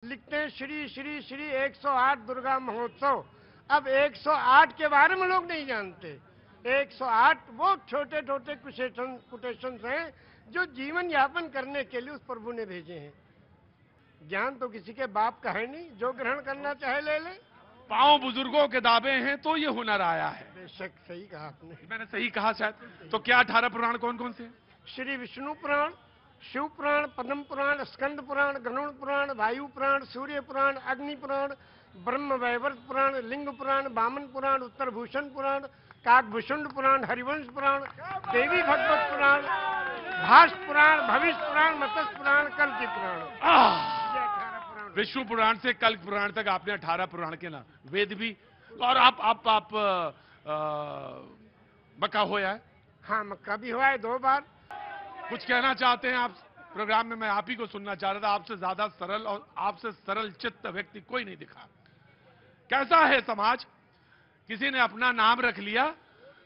लिखते हैं श्री श्री श्री 108 दुर्गा महोत्सव। अब 108 के बारे में लोग नहीं जानते। 108 वो छोटे छोटे कोटेशंस हैं जो जीवन यापन करने के लिए उस प्रभु ने भेजे हैं। ज्ञान तो किसी के बाप का है नहीं, जो ग्रहण करना चाहे ले ले। पांव बुजुर्गों के दावे हैं तो ये हुनर आया है। बेशक सही कहा आपने। मैंने सही कहा शायद। तो क्या 18 पुराण कौन कौन से? श्री विष्णु पुराण, शिव पुराण, पद्म पुराण, स्कंद पुराण, गरुड़ पुराण, वायु पुराण, सूर्य पुराण, अग्नि पुराण, ब्रह्म वैवर्त पुराण, लिंग पुराण, वामन पुराण, उत्तर भूषण पुराण, काकभूषुंड पुराण, हरिवंश पुराण, देवी भगवत पुराण, भाष पुराण, भविष्य पुराण, मत्स्य पुराण, कल्कि पुराण। विष्णु पुराण से कल्क पुराण तक आपने 18 पुराण के ना वेद भी। और आप मक्का होया है? हाँ, मक्का भी हुआ है 2 बार। कुछ कहना चाहते हैं आप प्रोग्राम में? मैं आप ही को सुनना चाह रहा था। आपसे ज्यादा सरल और आपसे सरल चित्त व्यक्ति कोई नहीं दिखा। कैसा है समाज? किसी ने अपना नाम रख लिया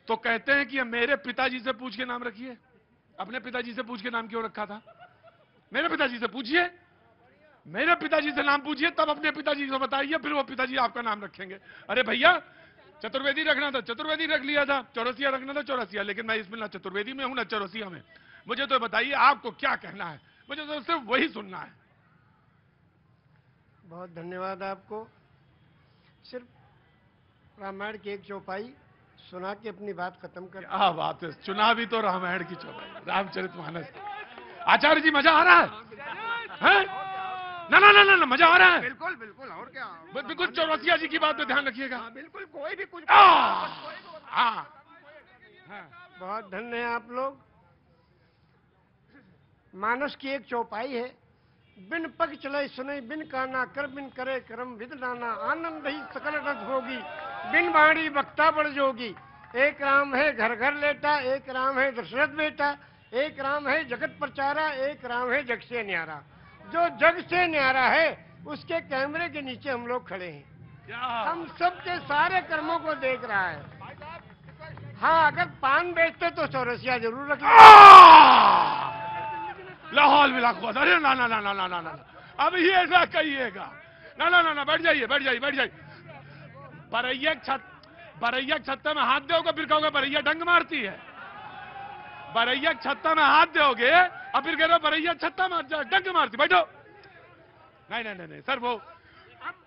तो कहते हैं कि मेरे पिताजी से पूछ के नाम रखिए। अपने पिताजी से पूछ के नाम क्यों रखा था? मेरे पिताजी से पूछिए, मेरे पिताजी से नाम पूछिए, तब अपने पिताजी से बताइए, फिर वो पिताजी आपका नाम रखेंगे। अरे भैया, चतुर्वेदी रखना था चतुर्वेदी रख लिया था, चौरसिया रखना था चौरसिया, लेकिन मैं इसमें ना चतुर्वेदी में हूं ना चौरसिया में। मुझे तो बताइए आपको क्या कहना है, मुझे तो सिर्फ वही सुनना है। बहुत धन्यवाद आपको। सिर्फ रामायण की एक चौपाई सुना के अपनी बात खत्म कर। क्या बात है, चुना भी तो रामायण की चौपाई, रामचरितमानस। आचार्य जी मजा आ रहा है? ना ना ना ना, मजा आ रहा है। बिल्कुल बिल्कुल, और क्या। बिल्कुल चौरसिया जी की बात पे ध्यान रखिएगा। बिल्कुल, कोई भी कुछ। बहुत धन्य है आप लोग। मानस की एक चौपाई है, बिन पग चले सुने, बिन काना कर, बिन करे करम विद नाना, आनंद ही सकल रस होगी, बिन बाणी वक्ता बड़ जोगी। एक राम है घर घर लेटा, एक राम है दशरथ बेटा, एक राम है जगत प्रचारा, एक राम है जग से न्यारा। जो जग से न्यारा है उसके कैमरे के नीचे हम लोग खड़े हैं। हम सबके सारे कर्मों को देख रहा है। हाँ, अगर पान बेचते तो चौरसिया जरूर रख लाहौल मिला। अरे ना ना ना ना ना ना ना, अब ही ऐसा कहिएगा। ना ना ना ना, बैठ जाइए बैठ जाइए बैठ जाइए। बरैया छत्ता में हाथ दोगे फिर कहोगे बरैया डंग मारती है। बरैया छत्ता में हाथ दोगे और फिर कह रहे हो बरैया छत्ता में डंग मारती। बैठो। नहीं नहीं नहीं नहीं सर, वो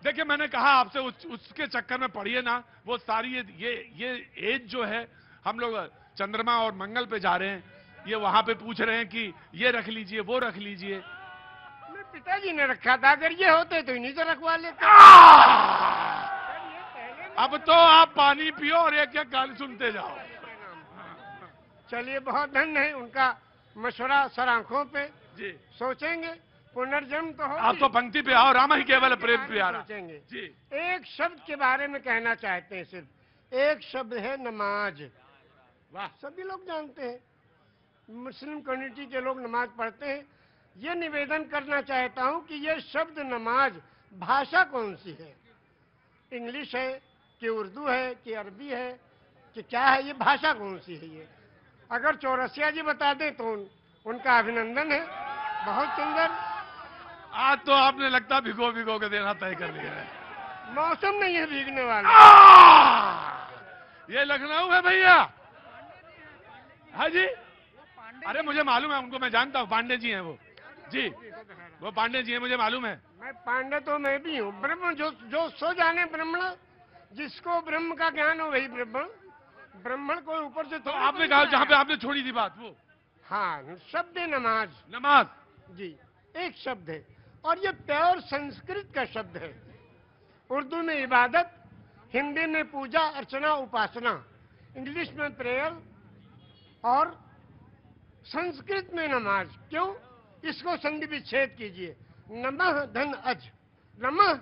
देखिए मैंने कहा आपसे उसके चक्कर में पड़िए ना। वो सारी ये एज जो है, हम लोग चंद्रमा और मंगल पे जा रहे हैं, ये वहां पे पूछ रहे हैं कि ये रख लीजिए वो रख लीजिए। पिताजी ने रखा था, अगर ये होते तो इन्हीं से रखवा लेते। अब तो आप पानी पियो और एक एक गाली सुनते जाओ। चलिए, बहुत धन्य है। उनका मशवरा सर आंखों पे जी। सोचेंगे, पुनर्जन्म तो हो। आप तो पंक्ति पे आओ, राम ही केवल प्रेम प्यारा। सोचेंगे जी। एक शब्द के बारे में कहना चाहते हैं, सिर्फ एक शब्द है, नमाज। वाह, सभी लोग जानते हैं, मुस्लिम कम्युनिटी के लोग नमाज पढ़ते हैं। ये निवेदन करना चाहता हूं कि ये शब्द नमाज भाषा कौन सी है? इंग्लिश है कि उर्दू है कि अरबी है कि क्या है? ये भाषा कौन सी है? ये अगर चौरसिया जी बता दें तो उनका अभिनंदन है। बहुत सुंदर। आज तो आपने लगता भिगो भिगो के देना तय कर लिया है। मौसम नहीं है भीगने वाला। ये लखनऊ है भैया। हाँ जी, अरे मुझे मालूम है उनको, मैं जानता हूँ, पांडे जी हैं वो। जी, वो पांडे जी हैं, मुझे मालूम है। मैं पांडे तो मैं भी हूँ। ब्रह्म जो सो जाने ब्रह्मण, जिसको ब्रह्म का ज्ञान हो वही ब्रह्मण। ब्राह्मण को ऊपर से तो आपने कहा जहां पे आपने छोड़ी थी बात वो। हाँ, शब्द है नमाज। नमाज जी, एक शब्द है और ये प्योर संस्कृत का शब्द है। उर्दू में इबादत, हिंदी में पूजा अर्चना उपासना, इंग्लिश में प्रेयर और संस्कृत में नमाज। क्यों? इसको संधि विच्छेद कीजिए। नमः धन अज। नमः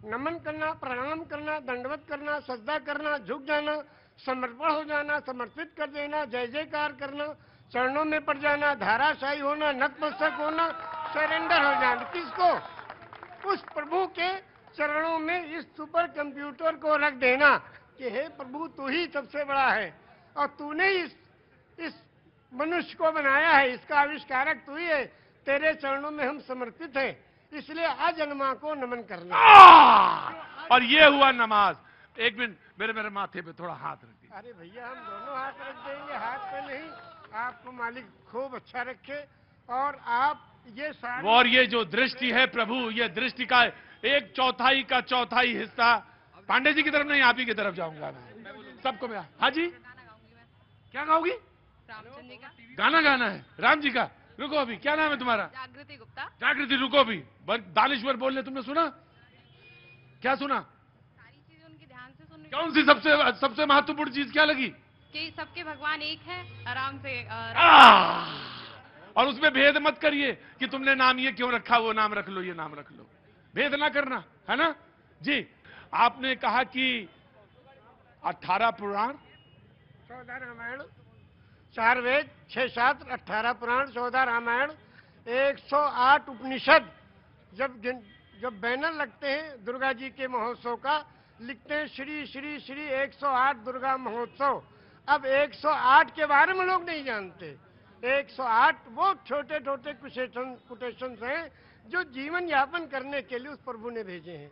नमन करना, प्रणाम करना, दंडवत करना, सजदा करना, झुक जाना, समर्पण हो जाना, समर्पित कर देना, जय जयकार करना, चरणों में पड़ जाना, धाराशाही होना, नतमस्तक होना, सरेंडर हो जाना। किसको? उस प्रभु के चरणों में इस सुपर कंप्यूटर को रख देना कि हे प्रभु, तू ही सबसे बड़ा है और तूने इस मनुष्य को बनाया है, इसका आविष्कारक तू ही है। तेरे चरणों में हम समर्पित हैं। इसलिए अजन्मा को नमन करना। और ये हुआ नमाज। एक मिनट, मेरे माथे पे थोड़ा हाथ रख दीजिए। अरे भैया हम दोनों हाथ रख देंगे, हाथ पे नहीं। आपको मालिक खूब अच्छा रखे। और आप ये सारे और ये जो दृष्टि है प्रभु, ये दृष्टि का 1/4 का चौथाई हिस्सा पांडे जी की तरफ नहीं, आप ही की तरफ जाऊंगा मैं। सबको मैं, हाँ जी, क्या गाओगी? रामचंद्र जी का गाना गाना है राम जी का। रुको अभी, क्या नाम है तुम्हारा? जागृति गुप्ता। जागृति, रुको अभी। दानेश्वर बोल रहे, तुमने सुना? क्या सुना? सारी चीजें उनकी ध्यान से सुन कौन सी सबसे महत्वपूर्ण चीज क्या लगी? कि सबके भगवान एक है, आराम से और उसमें भेद मत करिए कि तुमने नाम ये क्यों रखा, वो नाम रख लो, ये नाम रख लो। भेद ना करना, है ना जी। आपने कहा कि 18 पुराण, 14 रामायण, 4 वेद, 6 शास्त्र, 18 पुराण, 14 रामायण, 108 उपनिषद। जब बैनर लगते हैं दुर्गा जी के महोत्सव का, लिखते हैं श्री श्री श्री 108 दुर्गा महोत्सव। अब 108 के बारे में लोग नहीं जानते। 108 वो छोटे छोटे कोटेशंस हैं जो जीवन यापन करने के लिए उस प्रभु ने भेजे हैं।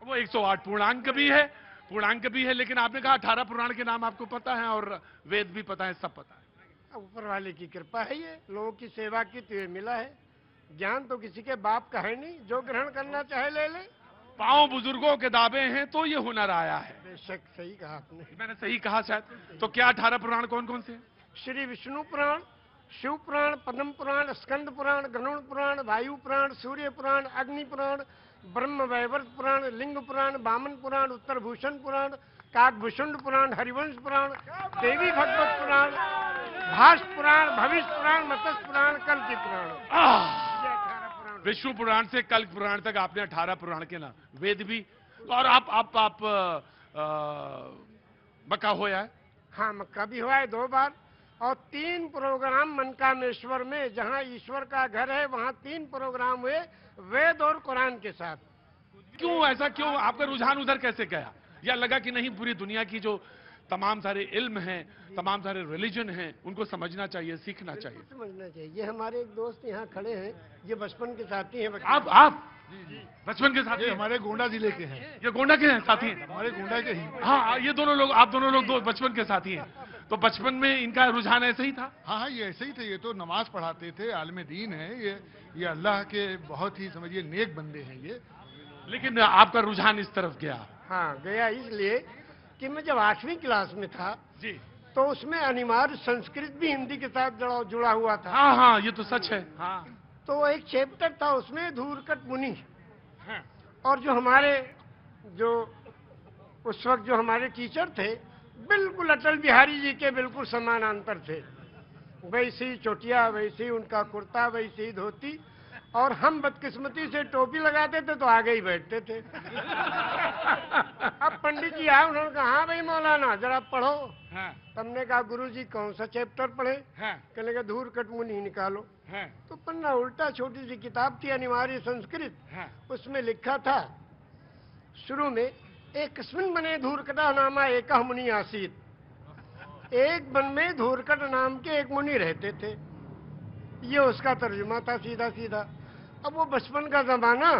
वो 108 पूर्णांक भी है, लेकिन आपने कहा 18 पुराण के नाम आपको पता है और वेद भी पता है, सब पता है। ऊपर वाले की कृपा है, ये लोगों की सेवा की तो ये मिला है। ज्ञान तो किसी के बाप का है नहीं, जो ग्रहण करना चाहे ले ले। पांव बुजुर्गों के दावे हैं तो ये हुनर आया है। बेशक सही कहा आपने। मैंने सही कहा शायद। तो क्या 18 पुराण कौन कौन से हैं? श्री विष्णु पुराण, शिव पुराण, पद्म पुराण, स्कंद पुराण, गरुड़ पुराण, वायु पुराण, सूर्य पुराण, अग्नि पुराण, ब्रह्म वैवर्त पुराण, लिंग पुराण, वामन पुराण, उत्तर भूषण पुराण, काकभूषुंड पुराण, हरिवंश पुराण, देवी भगवत पुराण, भाष पुराण, भविष्य पुराण, मत्स्य पुराण, कल्कि पुराण। ये 18 पुराण। विष्णु पुराण से कल्क पुराण तक आपने 18 पुराण के नाम, वेद भी। और आप मक्का होया है? हाँ, मक्का भी हुआ है 2 बार। और 3 प्रोग्राम मनकामेश्वर में, जहाँ ईश्वर का घर है, वहाँ 3 प्रोग्राम हुए वेद और कुरान के साथ। क्यों ऐसा, क्यों आपका रुझान उधर कैसे गया? या लगा कि नहीं, पूरी दुनिया की जो तमाम सारे इल्म हैं, तमाम सारे रिलीजन हैं, उनको समझना चाहिए, सीखना चाहिए? समझना चाहिए। ये हमारे एक दोस्त यहाँ खड़े हैं, ये बचपन के साथी हैं। आप बचपन के साथी? हमारे गोंडा जिले के हैं। ये गोंडा के हैं साथी हैं? हमारे गोंडा के ही। हाँ, ये दोनों लोग, आप दोनों लोग बचपन के साथी हैं। तो बचपन में इनका रुझान ऐसे ही था? हाँ, ये ऐसे ही थे। ये तो नमाज पढ़ाते थे, आलिम दीन है ये अल्लाह के बहुत ही समझिए नेक बंदे हैं ये। लेकिन आपका रुझान इस तरफ गया? हाँ, गया इसलिए कि मैं जब 8वीं क्लास में था जी, तो उसमें अनिवार्य संस्कृत भी हिंदी के साथ जुड़ा हुआ था। हाँ, ये तो सच है। हाँ, तो एक चैप्टर था उसमें धूर्कट मुनि। हाँ। और जो उस वक्त जो हमारे टीचर थे, बिल्कुल अटल बिहारी जी के बिल्कुल समानांतर थे। वैसी चोटिया, वैसी उनका कुर्ता, वैसी धोती। और हम बदकिस्मती से टोपी लगाते थे तो आगे ही बैठते थे। अब पंडित जी आए, उन्होंने कहा हाँ भाई मौलाना जरा पढ़ो। हाँ, हमने कहा गुरुजी कौन सा चैप्टर पढ़े? हाँ, कहने का धूर्कट मुनि निकालो। हाँ, तो पन्ना उल्टा, छोटी सी किताब थी अनिवार्य संस्कृत, हाँ। उसमें लिखा था शुरू में, एकस्मिन् वने धूर्कटा नामा एकः मुनि आसीत। एक वन में धूर्कट नाम के एक मुनि रहते थे। ये उसका तर्जुमा था सीधा सीधा। अब वो बचपन का जमाना,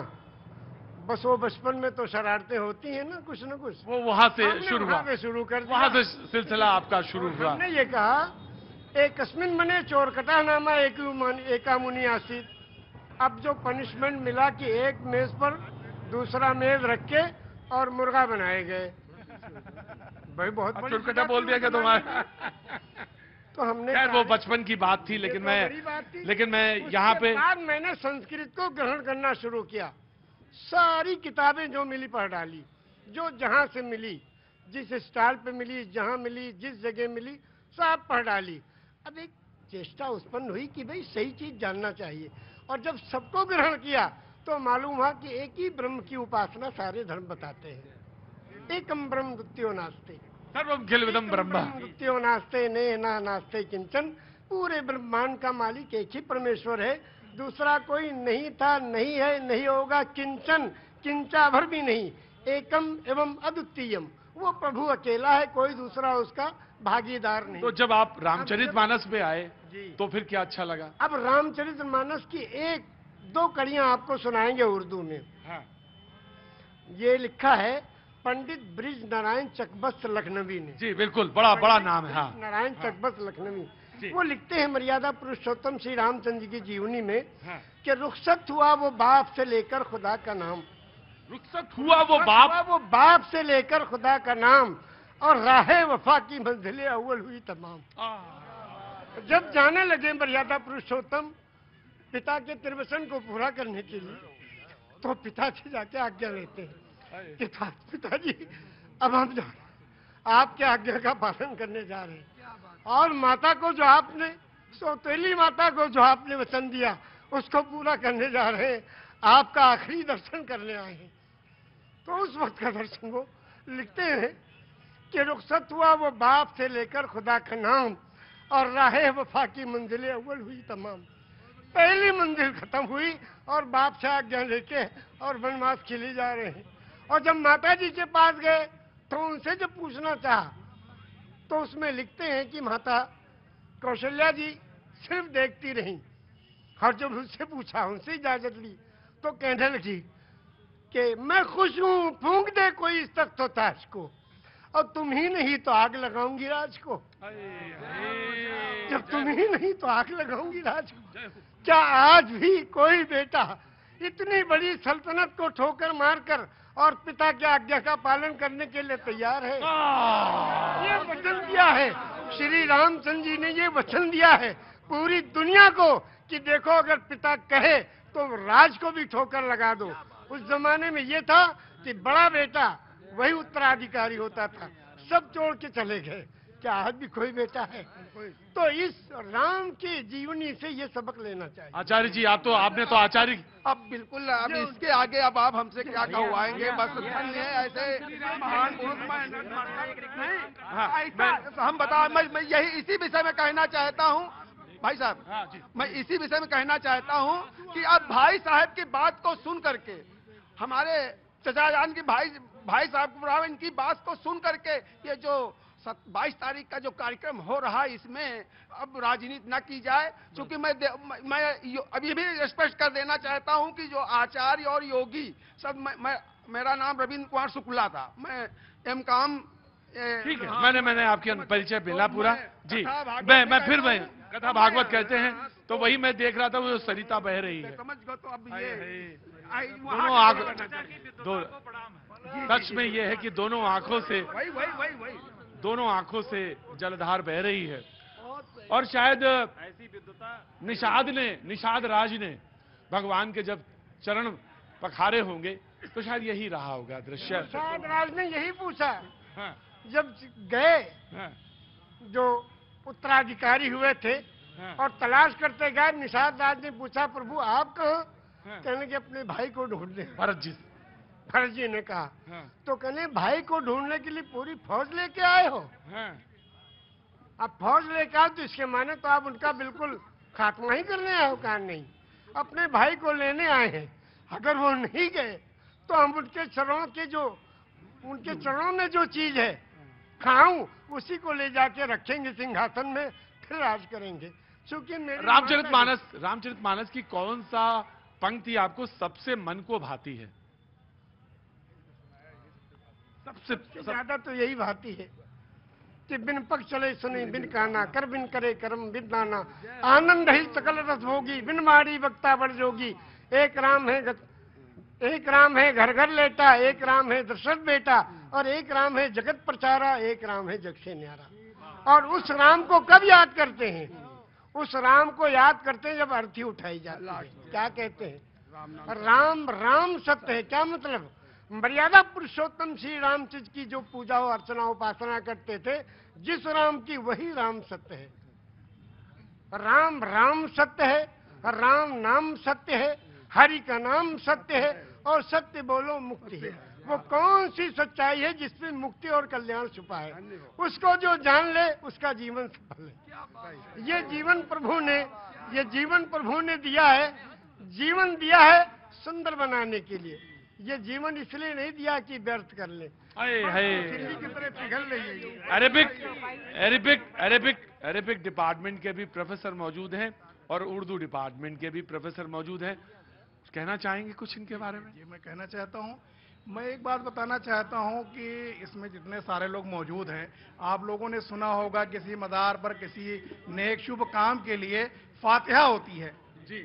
बस वो बचपन में तो शरारतें होती हैं ना कुछ न कुछ। वो वहां से हमने शुरू हुआ, वहाँ पे शुरू कर दिया। वहां से सिलसिला आपका शुरू हुआ। हमने ये कहा एकस्मिन् वने चोरकटा नामा एका मुनि आसीत। अब जो पनिशमेंट मिला कि एक मेज पर दूसरा मेज रख के और मुर्गा बनाए गए। भाई बहुत बड़ी चुरकटा बोल दिया क्या तुम्हारा? तो हमने खैर वो कहा, बचपन की बात थी, ये लेकिन तो बड़ी बात थी। मैं उसके यहाँ पे बाद मैंने संस्कृत को ग्रहण करना शुरू किया। सारी किताबें जो मिली पढ़ डाली, जो जहां से मिली, जिस स्टाइल पे मिली, जहां मिली, जिस जगह मिली, सब पढ़ डाली। अब एक चेष्टा उत्पन्न हुई कि भाई सही चीज जानना चाहिए। और जब सबको ग्रहण किया तो मालूम हुआ कि एक ही ब्रह्म की उपासना सारे धर्म बताते हैं। एकम ब्रह्म द्वितीयो नास्ते, सर्वम खिलविदम ब्रह्म। द्वितीयो नास्ते ने ना नास्ते किंचन। पूरे ब्रह्मांड का मालिक एक ही परमेश्वर है, दूसरा कोई नहीं था, नहीं है, नहीं होगा, किंचन, किंचा भर भी नहीं। एकम एवं अद्वितीयम, वो प्रभु अकेला है, कोई दूसरा उसका भागीदार नहीं। तो जब आप रामचरितमानस पे आए जी। तो फिर क्या अच्छा लगा? अब रामचरितमानस की एक दो कड़ियां आपको सुनाएंगे उर्दू में। हाँ। ये लिखा है पंडित ब्रिज नारायण चकबस्त लखनवी ने। जी बिल्कुल, बड़ा बड़ा नाम है। हाँ। नारायण चकबस्त लखनवी, जी। वो लिखते हैं मर्यादा पुरुषोत्तम श्री रामचंद्र जी की जीवनी में हाँ। कि रुखसत हुआ वो बाप से लेकर खुदा का नाम, रुखसत हुआ वो बाप, वो बाप से लेकर खुदा का नाम, और राहे वफा की मंजिलें अव्वल हुई तमाम। जब जाने लगे मर्यादा पुरुषोत्तम पिता के त्रिवसन को पूरा करने के लिए, तो पिता से जाके आज्ञा लेते हैं कि पिताजी अब हम जा आपके आज्ञा का पालन करने जा रहे हैं, और माता को जो आपने, सौतेली माता को जो आपने वचन दिया उसको पूरा करने जा रहे हैं, आपका आखिरी दर्शन करने आए हैं। तो उस वक्त का दर्शन वो लिखते हैं कि रुखसत हुआ वो बाप से लेकर खुदा का नाम, और राहे वफा की मंजिलें अव्वल हुई तमाम। पहली मंजिल खत्म हुई और बाप से आज्ञा लेके और वनवास के लिए जा रहे हैं। और जब माता जी के पास गए तो उनसे जब पूछना चाहा, तो उसमें लिखते हैं कि माता कौशल्या जी सिर्फ देखती रही, और जब उनसे पूछा, उनसे इजाजत ली, तो कहने लगी कि मैं खुश हूं, फूंक दे कोई इस तख्त व ताज को, और तुम ही नहीं तो आग लगाऊंगी राज को। जब तुम ही नहीं तो आग लगाऊंगी राज को। क्या आज भी कोई बेटा इतनी बड़ी सल्तनत को ठोकर मारकर और पिता की आज्ञा का पालन करने के लिए तैयार है? ये वचन दिया है श्री रामचंद्र जी ने, ये वचन दिया है पूरी दुनिया को कि देखो अगर पिता कहे तो राज को भी ठोकर लगा दो। उस जमाने में ये था कि बड़ा बेटा वही उत्तराधिकारी होता था, सब छोड़ के चले गए। क्या आज भी कोई बेटा है? तो इस राम की जीवनी से ये सबक लेना चाहिए। आचार्य जी, आप तो आपने तो आचार्य, अब बिल्कुल, अब इसके आगे अब आप हमसे क्या कहवाएंगे? बस धन्य है ऐसे महान पुरुष। हम बता, मैं यही इसी विषय में कहना चाहता हूँ भाई साहब, मैं इसी विषय में कहना चाहता हूँ कि अब भाई साहब की बात को सुन करके, हमारे चचा जान की भाई साहब को, इनकी बात को सुन करके, ये जो 22 तारीख का जो कार्यक्रम हो रहा है, इसमें अब राजनीति न की जाए। क्योंकि मैं अभी भी स्पष्ट कर देना चाहता हूं कि जो आचार्य और योगी सब, मेरा नाम रविंद्र कुमार शुक्ला था, मैं M.Com। ठीक है, मैंने आपके परिचय मिला पूरा जी। मैं फिर कथा भागवत कहते हैं तो वही मैं देख रहा था, वो सरिता बह रही है, समझ गए? तो अब ये दोनों आंखों, सच में ये है कि दोनों आंखों से, वही दोनों आंखों से जलधार बह रही है। और शायद निषाद राज ने भगवान के जब चरण पखारे होंगे तो शायद यही रहा होगा दृश्य। निषाद राज ने यही पूछा। हाँ। जब गए, हाँ। जो उत्तराधिकारी हुए थे, हाँ। और तलाश करते गए, निषाद राज ने पूछा प्रभु आप कहाँ? हाँ। कहने के अपने भाई को ढूंढने। भरत जी, भरत जी ने कहा। हाँ। तो कहने भाई को ढूंढने के लिए पूरी फौज लेके आए हो? हाँ। अब फौज लेके आओ तो इसके माने तो आप उनका बिल्कुल खात्मा ही करने आए हो? कहा नहीं, अपने भाई को लेने आए हैं। अगर वो नहीं गए तो हम उनके चरणों में जो चीज है खाऊं, उसी को ले जाके रखेंगे सिंहासन में, फिर राज करेंगे। क्योंकि रामचरितमानस की कौन सा पंक्ति आपको सबसे मन को भाती है? सबसे ज्यादा तो यही भाती है कि बिन पग चले सुने बिन काना, कर बिन करे कर्म बिन नाना, आनंद ही सकल रस भोगी, बिन मारी वक्ता बड़ जोगी। एक राम है घर घर लेटा, एक राम है दशरथ बेटा, और एक राम है जगत प्रचारा, एक राम है जग से न्यारा। और उस राम को कब याद करते हैं? उस राम को याद करते हैं जब अर्थी उठाई जाती है। क्या कहते हैं? राम सत्य है। क्या मतलब? मर्यादा पुरुषोत्तम श्री रामचंद्र की जो पूजा और अर्चना उपासना करते थे, जिस राम की वही राम सत्य है। राम सत्य है, राम नाम सत्य है, हरि का नाम सत्य है, और सत्य बोलो मुक्ति है। वो कौन सी सच्चाई है जिसमें मुक्ति और कल्याण छुपा है? उसको जो जान ले उसका जीवन सफल है। ये जीवन प्रभु ने दिया है, जीवन दिया है सुंदर बनाने के लिए। ये जीवन इसलिए नहीं दिया कि व्यर्थ कर ले। दिल्ली की तरह पिघल रही है। अरेबिक डिपार्टमेंट के भी प्रोफेसर मौजूद हैं और उर्दू डिपार्टमेंट के भी प्रोफेसर मौजूद हैं। कहना चाहेंगे कुछ इनके बारे में? ये मैं कहना चाहता हूँ, मैं एक बात बताना चाहता हूँ कि इसमें जितने सारे लोग मौजूद हैं, आप लोगों ने सुना होगा किसी मदार पर किसी नेक शुभ काम के लिए फातिहा होती है। जी।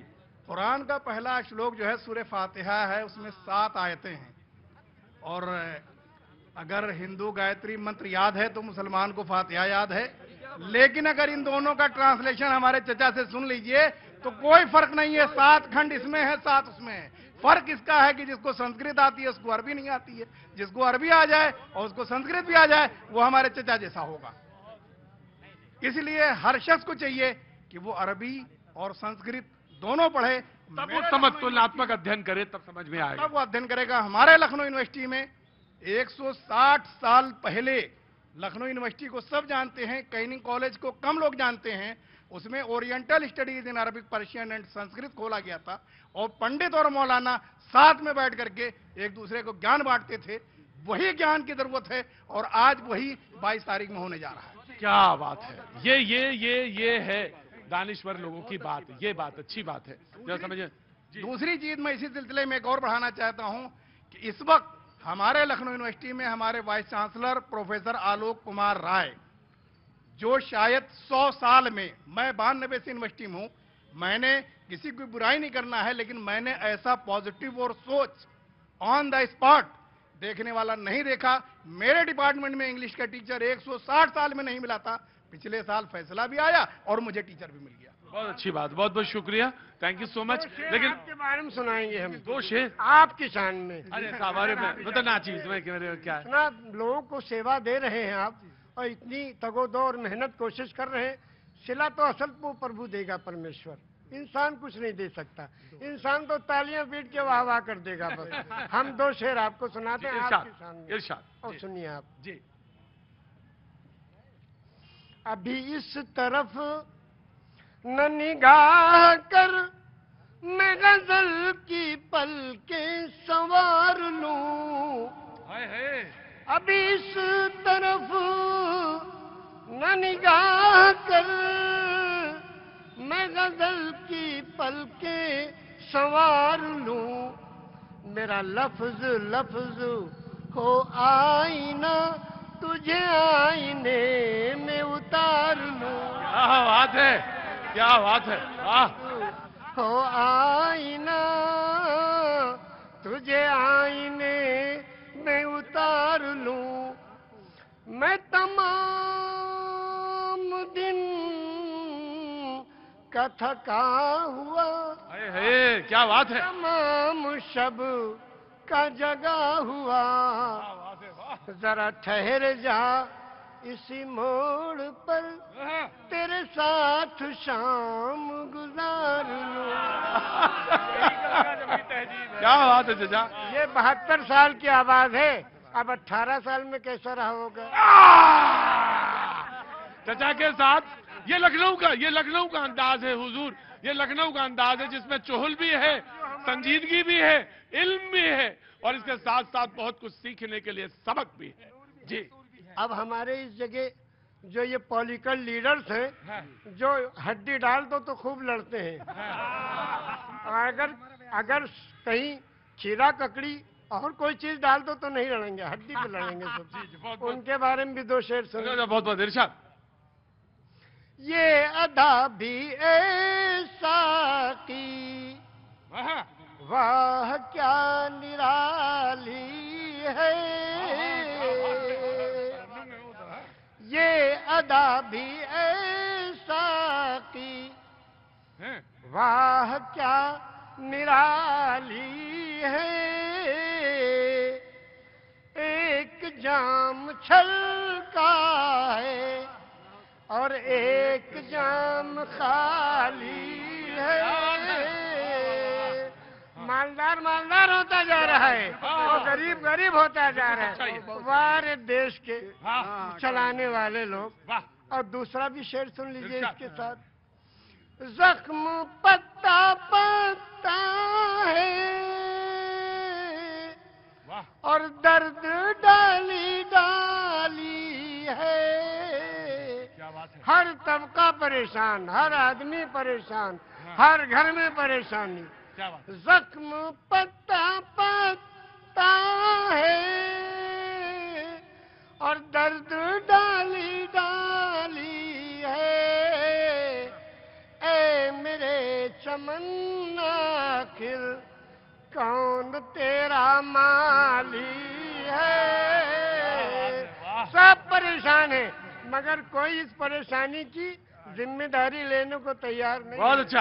कुरान का पहला श्लोक जो है सूरह फातिहा है, उसमें 7 आयतें हैं। और अगर हिंदू गायत्री मंत्र याद है तो मुसलमान को फातिहा याद है, लेकिन अगर इन दोनों का ट्रांसलेशन हमारे चचा से सुन लीजिए तो कोई फर्क नहीं है। 7 खंड इसमें है, 7 उसमें है। फर्क इसका है कि जिसको संस्कृत आती है उसको अरबी नहीं आती है, जिसको अरबी आ जाए और उसको संस्कृत भी आ जाए वो हमारे चचा जैसा होगा। इसलिए हर शख्स को चाहिए कि वो अरबी और संस्कृत दोनों पढ़े, तब वो समतुलनात्मक अध्ययन करे, तब समझ में आएगा। तब वो अध्ययन करेगा। हमारे लखनऊ यूनिवर्सिटी में 160 साल पहले, लखनऊ यूनिवर्सिटी को सब जानते हैं, कैनिंग कॉलेज को कम लोग जानते हैं, उसमें oriental studies in Arabic, Persian and Sanskrit खोला गया था और पंडित और मौलाना साथ में बैठ करके एक दूसरे को ज्ञान बांटते थे। वही ज्ञान की जरूरत है और आज वही 22 तारीख में होने जा रहा है। क्या बात है, ये है दानिश्वर लोगों की बात। ये बात अच्छी बात है, जो समझे। दूसरी चीज मैं इसी सिलसिले में एक और बढ़ाना चाहता हूं कि इस वक्त हमारे लखनऊ यूनिवर्सिटी में हमारे vice chancellor professor Alok Kumar Rai, जो शायद 100 साल में, मैं 92 से यूनिवर्सिटी में हूं, मैंने किसी की बुराई नहीं करना है, लेकिन मैंने ऐसा पॉजिटिव और सोच ऑन द स्पॉट देखने वाला नहीं देखा। मेरे डिपार्टमेंट में इंग्लिश का टीचर 160 साल में नहीं मिला था। पिछले साल फैसला भी आया और मुझे टीचर भी मिल गया। बहुत अच्छी बात, बहुत बहुत शुक्रिया, थैंक यू सो मच। लेकिन आपके बारे में सुनाएंगे हम 2 शेर आपकी शान में। अरे हमारे में बताना चीज में क्या है? इतना लोगों को सेवा दे रहे हैं आप और इतनी तगोदो और मेहनत कोशिश कर रहे हैं। सिला तो असल वो प्रभु देगा परमेश्वर, इंसान कुछ नहीं दे सकता। इंसान तो तालियां पीट के वाह वाह कर देगा बस। हम 2 शेर आपको सुनाते हैं आपकी शान में, इरशाद और सुनिए आप जी। अभी इस तरफ न निगाह कर, मैं गजल की पलकें संवार लूं। हाय हाय। अभी इस तरफ न निगाह कर, मैं गजल की पलकें संवार लूं। मेरा लफ्ज लफ्ज हो आईना, तुझे आईने में उतार लूं। क्या बात है, क्या बात है, वाह। हो आईना, तुझे आईने में उतार लूं। मैं तमाम दिन का थका हुआ, है क्या बात है, तमाम शब का जगा हुआ। जरा ठहर जा इसी मोड़ पर, तेरे साथ शाम गुजार लूं। क्या बात है चचा। ये 72 साल की आवाज है, अब 18 साल में कैसा रहा होगा। चचा के साथ ये लखनऊ का अंदाज है हुजूर, ये लखनऊ का अंदाज है जिसमें चुहल भी है, संजीदगी भी है, इल्म भी है और इसके साथ साथ बहुत कुछ सीखने के लिए सबक भी है। जी। अब हमारे इस जगह जो ये पॉलिटिकल लीडर्स हैं, जो हड्डी डाल दो तो खूब लड़ते हैं, अगर कहीं खीरा ककड़ी और कोई चीज डाल दो तो नहीं लड़ेंगे, हड्डी पे लड़ेंगे सब। उनके बारे में भी 2 शेर सुनो। बहुत बहुत इरशाद। ये अदा भी ऐसा की, वाह क्या निराली है। ये अदा भी ऐसा की, वाह क्या निराली है। एक जाम छलका है और एक जाम खाली है। मालदार मालदार होता जा रहा है और गरीब गरीब होता जा रहा है। वारे देश के चलाने वाले लोग। और दूसरा भी शेर सुन लीजिए इसके साथ। जख्म पत्ता पत्ता है और दर्द डाली डाली है। हर तबका परेशान, हर आदमी परेशान, हर घर में परेशानी। क्या बात। जख्म पत्ता पत्ता है और दर्द डाली डाली है। ए मेरे चमन आखिर कौन तेरा माली है। सब परेशान है मगर कोई इस परेशानी की जिम्मेदारी लेने को तैयार नहीं। बहुत अच्छा।